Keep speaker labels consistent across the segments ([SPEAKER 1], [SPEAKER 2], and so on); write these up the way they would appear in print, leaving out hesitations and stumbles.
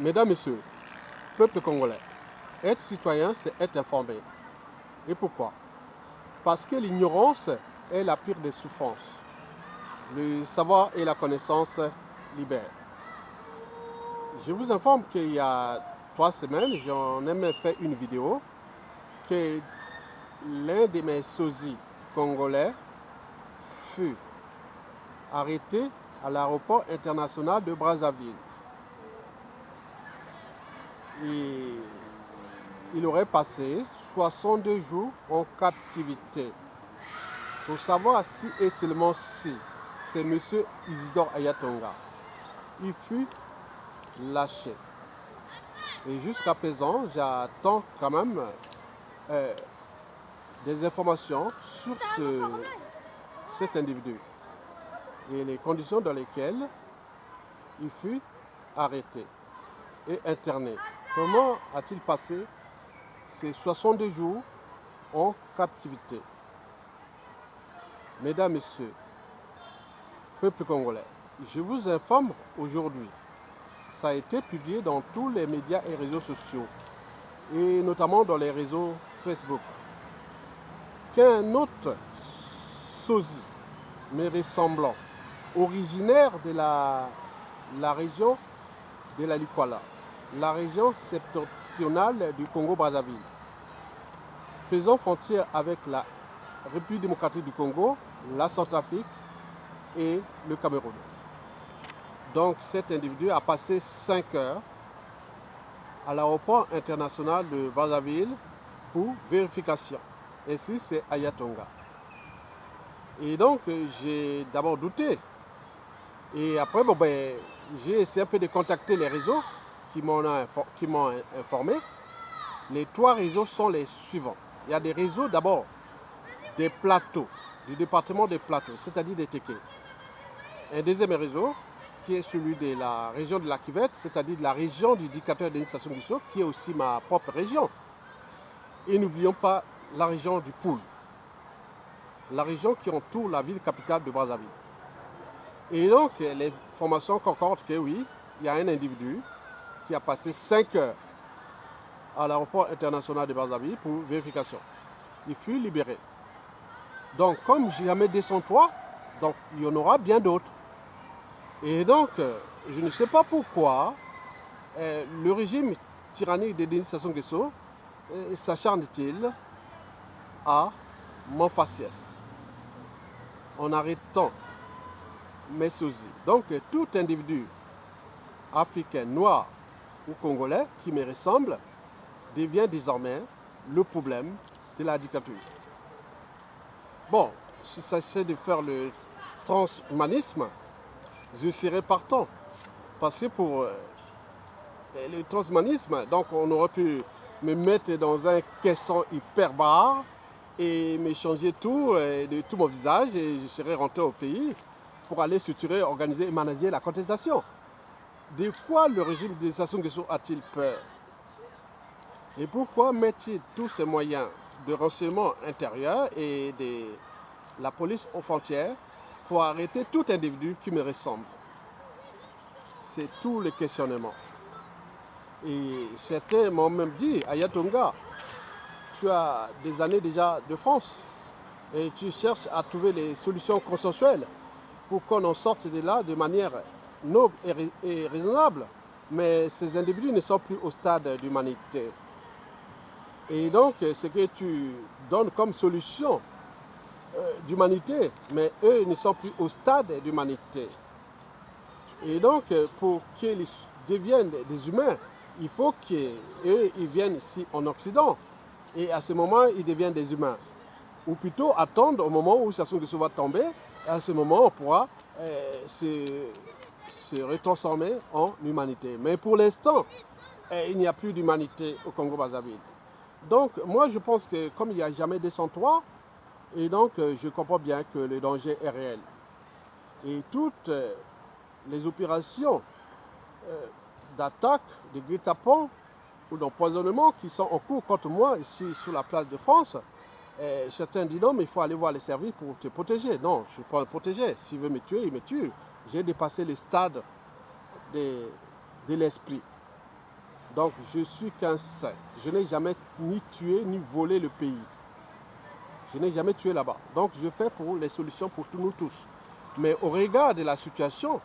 [SPEAKER 1] Mesdames, Messieurs, peuple congolais, être citoyen, c'est être informé. Et pourquoi? Parce que l'ignorance est la pire des souffrances. Le savoir et la connaissance libèrent. Je vous informe qu'il y a 3 semaines, j'en ai même fait une vidéo que l'un de mes sosies congolais fut arrêté à l'aéroport international de Brazzaville. Et il aurait passé 62 jours en captivité. Pour savoir si et seulement si c'est M. Isidore Ayatonga. Il fut lâché. Et jusqu'à présent, j'attends quand même des informations sur cet individu et les conditions dans lesquelles il fut arrêté et interné. Comment a-t-il passé ces 62 jours en captivité? Mesdames, Messieurs, peuple congolais, je vous informe aujourd'hui, ça a été publié dans tous les médias et réseaux sociaux, et notamment dans les réseaux Facebook, qu'un autre sosie, mais ressemblant, originaire de la région de la Likwala, la région septentrionale du Congo-Brazzaville, faisant frontière avec la République démocratique du Congo, la Centrafrique et le Cameroun. Donc cet individu a passé 5 heures à l'aéroport international de Brazzaville pour vérification. Et si c'est Ayatonga. Et donc j'ai d'abord douté. Et après, j'ai essayé un peu de contacter les réseaux qui m'ont informé. Les 3 réseaux sont les suivants. Il y a des réseaux d'abord des plateaux, du département des plateaux, c'est-à-dire des Téké. Un deuxième réseau qui est celui de la région de la Kivette, c'est-à-dire de la région du dictateur Denis Sassou Nguesso, qui est aussi ma propre région. Et n'oublions pas la région du Poul, la région qui entoure la ville capitale de Brazzaville. Et donc, les formations concordent que oui, il y a un individu qui a passé 5 heures à l'aéroport international de Brazzaville pour vérification. Il fut libéré. Donc, comme jamais 203, donc il y en aura bien d'autres. Et donc, je ne sais pas pourquoi le régime tyrannique de Denis Sassou Nguesso s'acharne-t-il à mon faciès en arrêtant mes sosies. Donc, tout individu africain, noir ou congolais qui me ressemble devient désormais le problème de la dictature. Bon, s'il s'agissait de faire le transhumanisme, je serais partant. Parce que pour le transhumanisme, donc on aurait pu me mettre dans un caisson hyper bas et me changer tout, de tout mon visage, et je serais rentré au pays pour aller structurer, organiser et manager la contestation. De quoi le régime de Sassou Nguesso a-t-il peur? Et pourquoi met-il tous ces moyens de renseignement intérieur et de la police aux frontières pour arrêter tout individu qui me ressemble? C'est tout le questionnement. Et certains m'ont même dit, Ayatonga, tu as des années déjà de France et tu cherches à trouver les solutions consensuelles pour qu'on en sorte de là de manière noble et raisonnable. Mais ces individus ne sont plus au stade d'humanité. Et donc, ce que tu donnes comme solution d'humanité, mais eux ne sont plus au stade d'humanité. Et donc, pour qu'ils deviennent des humains, il faut qu'eux, ils viennent ici en Occident. Et à ce moment, ils deviennent des humains. Ou plutôt attendre au moment où Sassou Nguesso va tomber. Et à ce moment, on pourra se retransformer en humanité. Mais pour l'instant, il n'y a plus d'humanité au Congo-Brazzaville. Donc, moi, je pense que comme il n'y a jamais 203, et donc je comprends bien que le danger est réel. Et toutes les opérations d'attaque, de guet-apens ou d'empoisonnement qui sont en cours contre moi ici sur la place de France, certains disent non, mais il faut aller voir les services pour te protéger. Non, je ne suis pas un protégé. S'il veut me tuer, il me tue. J'ai dépassé le stade de l'esprit. Donc je suis qu'un saint. Je n'ai jamais ni tué ni volé le pays. Je n'ai jamais tué là-bas. Donc je fais pour les solutions pour nous tous. Mais au regard de la situation,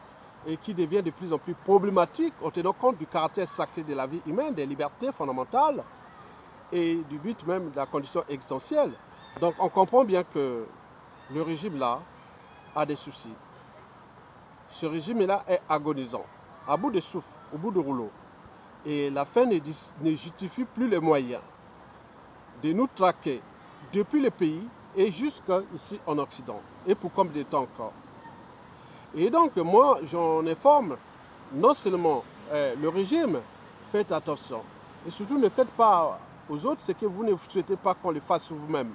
[SPEAKER 1] et qui devient de plus en plus problématique, en tenant compte du caractère sacré de la vie humaine, des libertés fondamentales et du but même de la condition existentielle. Donc on comprend bien que le régime là a des soucis. Ce régime là est agonisant, à bout de souffle, au bout de rouleau. Et la fin ne justifie plus les moyens de nous traquer depuis le pays et jusqu'ici en Occident. Et pour combien de temps encore? Et donc moi j'en informe non seulement le régime, faites attention. Et surtout ne faites pas aux autres ce que vous ne souhaitez pas qu'on le fasse sur vous-même.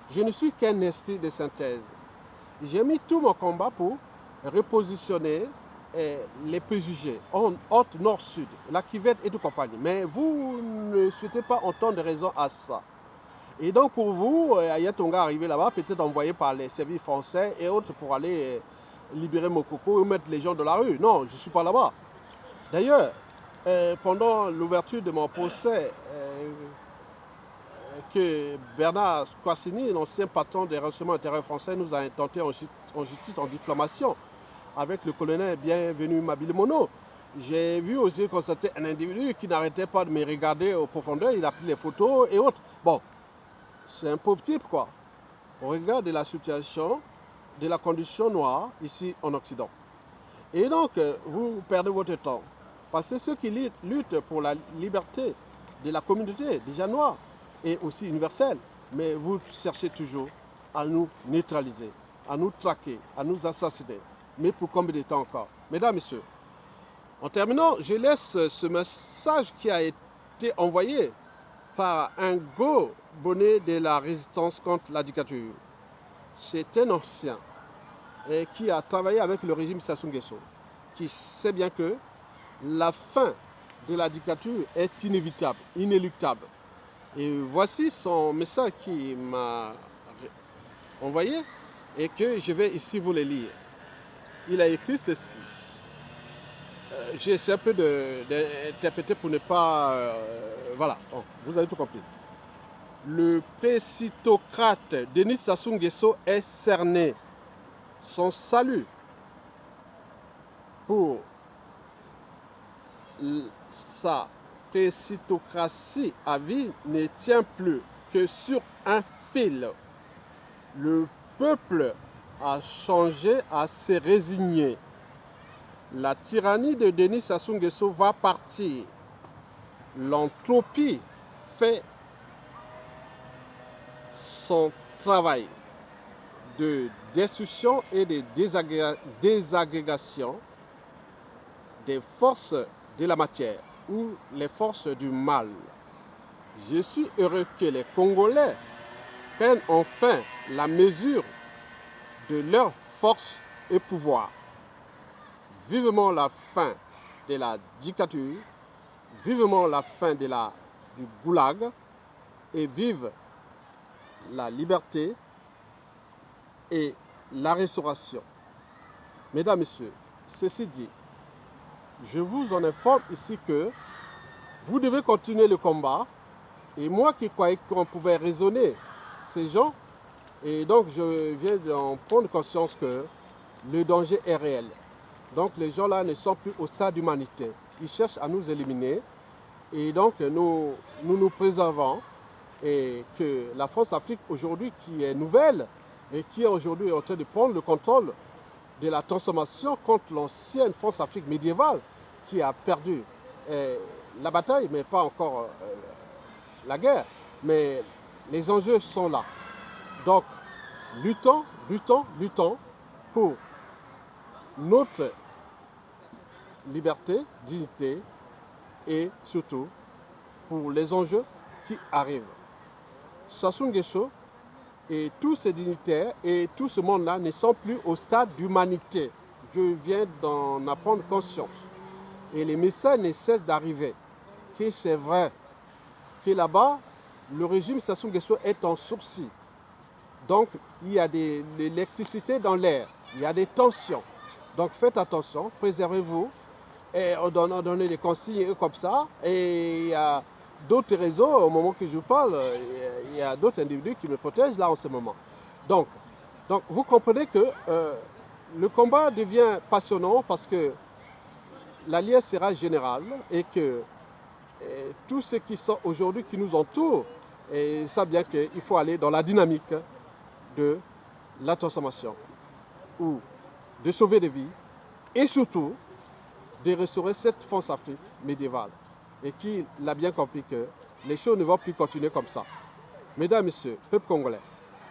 [SPEAKER 1] Je ne suis qu'un esprit de synthèse. J'ai mis tout mon combat pour repositionner les préjugés entre nord-sud, la Kivette et tout compagnie. Mais vous ne souhaitez pas entendre raison à ça. Et donc pour vous, Ayatonga arrivé là-bas, peut-être envoyé par les services français et autres pour aller libérer Mokoko ou mettre les gens de la rue. Non, je ne suis pas là-bas. D'ailleurs, pendant l'ouverture de mon procès, que Bernard Kouassini, l'ancien patron des renseignements intérieurs français, nous a intenté en justice en diffamation avec le colonel Bienvenu Mabile-Mono. J'ai vu aussi constater un individu qui n'arrêtait pas de me regarder au profondeur, il a pris les photos et autres. Bon, c'est un pauvre type quoi. Au regard de la situation, de la condition noire ici en Occident. Et donc, vous perdez votre temps. Parce que ceux qui luttent pour la liberté de la communauté, déjà noire, et aussi universelle, mais vous cherchez toujours à nous neutraliser, à nous traquer, à nous assassiner. Mais pour combien de temps encore? Mesdames, Messieurs, en terminant, je laisse ce message qui a été envoyé par un go bonnet de la résistance contre la dictature. C'est un ancien et qui a travaillé avec le régime Sassou Nguesso, qui sait bien que la fin de la dictature est inévitable, inéluctable. Et voici son message qu'il m'a envoyé et que je vais ici vous le lire. Il a écrit ceci. J'essaie un peu d'interpréter pour ne pas... voilà, bon, vous avez tout compris. Le précitocrate Denis Sassou Nguesso est cerné. Son salut pour sa précitocratie à vie ne tient plus que sur un fil. Le peuple a changé, à se résigner. La tyrannie de Denis Sassou Nguesso va partir. L'entropie fait son travail de destruction et de désagrégation des forces de la matière ou les forces du mal. Je suis heureux que les Congolais prennent enfin la mesure de leur force et pouvoir. Vivement la fin de la dictature, vivement la fin du goulag et vive la liberté et la restauration. Mesdames, Messieurs, ceci dit, je vous en informe ici que vous devez continuer le combat. Et moi qui croyais qu'on pouvait raisonner ces gens, et donc je viens d'en prendre conscience que le danger est réel. Donc les gens là ne sont plus au stade humanitaire. Ils cherchent à nous éliminer. Et donc nous préservons et que la France-Afrique aujourd'hui qui est nouvelle et qui est aujourd'hui en train de prendre le contrôle de la transformation contre l'ancienne France-Afrique médiévale qui a perdu la bataille, mais pas encore la guerre. Mais les enjeux sont là. Donc, luttons pour notre liberté, dignité et surtout pour les enjeux qui arrivent. Sassou Nguesso et tous ces dignitaires et tout ce monde-là ne sont plus au stade d'humanité. Je viens d'en apprendre conscience. Et les messages ne cessent d'arriver. Que c'est vrai que là-bas, le régime Sassou Nguesso est en sourcil. Donc, il y a de l'électricité dans l'air. Il y a des tensions. Donc, faites attention, préservez-vous Et on donnait des consignes comme ça. Et il y a d'autres réseaux, au moment que je parle, il y a d'autres individus qui me protègent là en ce moment. Donc vous comprenez que le combat devient passionnant parce que la liesse sera générale et que tous ceux qui sont aujourd'hui, qui nous entourent, et savent bien qu'il faut aller dans la dynamique de la transformation ou de sauver des vies et surtout de restaurer cette France-Afrique médiévale et qu'il a bien compris que les choses ne vont plus continuer comme ça. Mesdames, Messieurs, peuple congolais,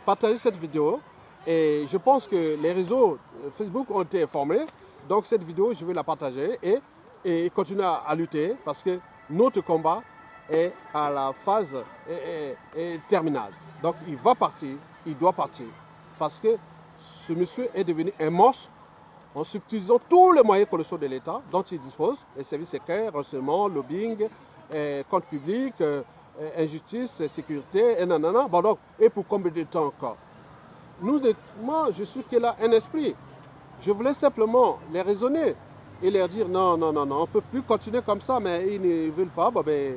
[SPEAKER 1] partagez cette vidéo et je pense que les réseaux Facebook ont été informés. Donc cette vidéo, je vais la partager et continuer à lutter parce que notre combat est à la phase terminale. Donc il va partir, il doit partir parce que ce monsieur est devenu un monstre en subtilisant tous les moyens colossaux de l'État dont il dispose, les services secrets, renseignements, lobbying, compte public, injustice, sécurité, et nanana. Bon, donc, et pour combien de temps encore? Moi, je suis que là un esprit. Je voulais simplement les raisonner et leur dire non, non, non, non, on ne peut plus continuer comme ça, mais ils ne veulent pas. Bon, ben,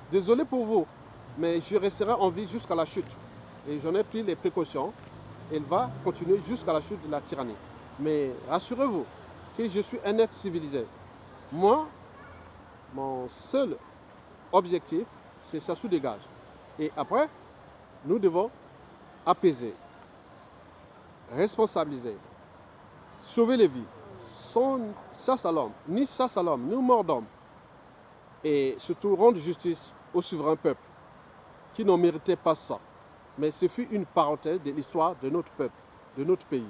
[SPEAKER 1] désolé pour vous, mais je resterai en vie jusqu'à la chute. Et j'en ai pris les précautions. Elle va continuer jusqu'à la chute de la tyrannie. Mais rassurez-vous que je suis un être civilisé. Moi, mon seul objectif, c'est ça se dégage. Et après, nous devons apaiser, responsabiliser, sauver les vies, sans chasse à l'homme, ni chasse à l'homme, ni mort d'homme. Et surtout rendre justice au souverain peuple qui n'en méritait pas ça. Mais ce fut une parenthèse de l'histoire de notre peuple, de notre pays.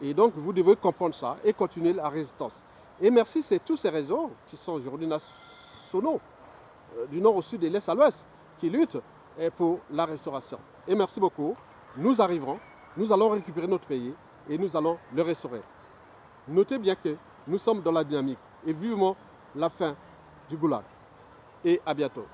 [SPEAKER 1] Et donc, vous devez comprendre ça et continuer la résistance. Et merci, c'est tous ces réseaux qui sont aujourd'hui nationaux, du nord au sud, de l'est à l'ouest, qui luttent pour la restauration. Et merci beaucoup. Nous arriverons, nous allons récupérer notre pays et nous allons le restaurer. Notez bien que nous sommes dans la dynamique et vivement la fin du goulag. Et à bientôt.